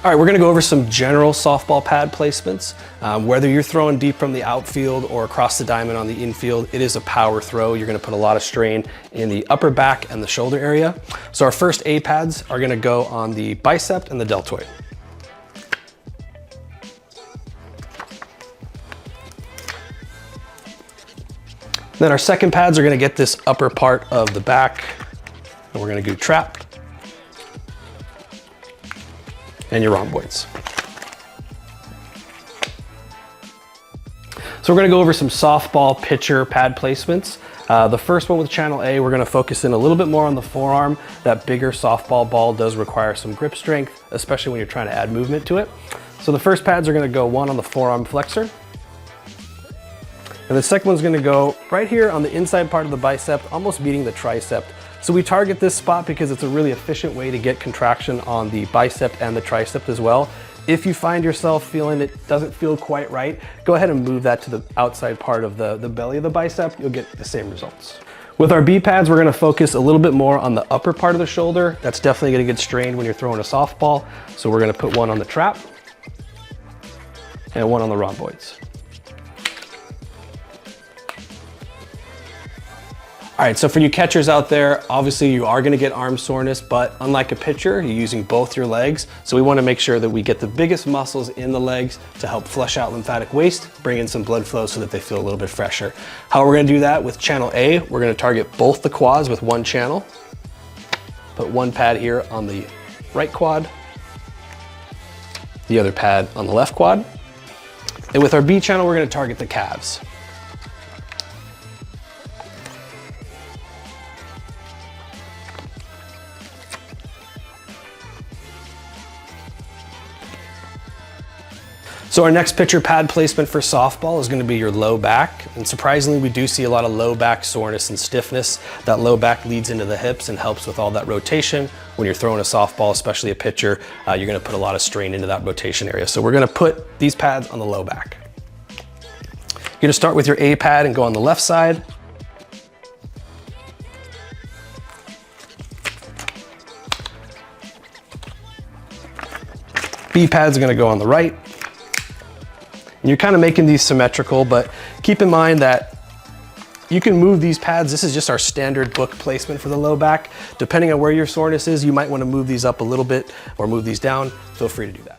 All right, we're gonna go over some general softball pad placements. Whether you're throwing deep from the outfield or across the diamond on the infield, it is a power throw. You're gonna put a lot of strain in the upper back and the shoulder area. So our first A pads are gonna go on the bicep and the deltoid. Then our second pads are gonna get this upper part of the back, and we're gonna do trap and your rhomboids. So we're gonna go over some softball pitcher pad placements. The first one with channel A, we're gonna focus in a little bit more on the forearm. That bigger softball ball does require some grip strength, especially when you're trying to add movement to it. So the first pads are gonna go one on the forearm flexor. And the second one's gonna go right here on the inside part of the bicep, almost meeting the tricep. So we target this spot because it's a really efficient way to get contraction on the bicep and the tricep as well. If you find yourself feeling it doesn't feel quite right, go ahead and move that to the outside part of the belly of the bicep. You'll get the same results. With our B pads, we're gonna focus a little bit more on the upper part of the shoulder. That's definitely gonna get strained when you're throwing a softball. So we're gonna put one on the trap and one on the rhomboids. All right, so for you catchers out there, obviously you are gonna get arm soreness, but unlike a pitcher, you're using both your legs. So we wanna make sure that we get the biggest muscles in the legs to help flush out lymphatic waste, bring in some blood flow so that they feel a little bit fresher. How we're gonna do that with channel A, we're gonna target both the quads with one channel. Put one pad here on the right quad, the other pad on the left quad. And with our B channel, we're gonna target the calves. So our next pitcher pad placement for softball is gonna be your low back. And surprisingly, we do see a lot of low back soreness and stiffness. That low back leads into the hips and helps with all that rotation. When you're throwing a softball, especially a pitcher, you're gonna put a lot of strain into that rotation area. So we're gonna put these pads on the low back. You're gonna start with your A pad and go on the left side. B pads are gonna go on the right. And you're kind of making these symmetrical, but keep in mind that you can move these pads. This is just our standard book placement for the low back. Depending on where your soreness is, you might want to move these up a little bit or move these down. Feel free to do that.